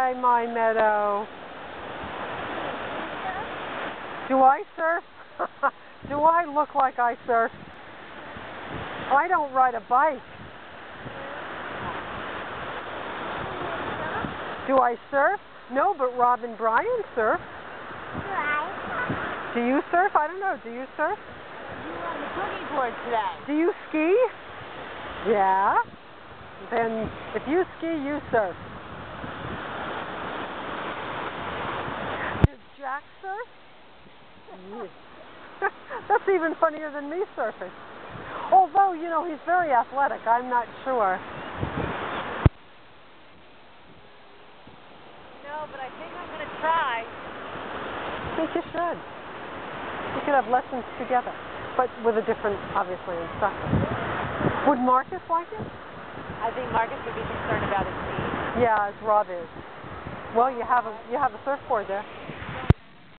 Hi, my meadow. Do I surf? Do I look like I surf? I don't ride a bike. Do I surf? No, but Rob and Brian surf. Do you surf? I don't know. Do you surf? You were on the boogie board today. Do you ski? Yeah. Then if you ski, you surf. Does Jack surf? That's even funnier than me surfing. Although, you know, he's very athletic. I'm not sure. No, but I think I'm going to try. I think you should. You could have lessons together, but with a different, obviously, instructor. Would Marcus like it? I think Marcus would be concerned about his speed. Yeah, as Rob is. Well, you have a surfboard there.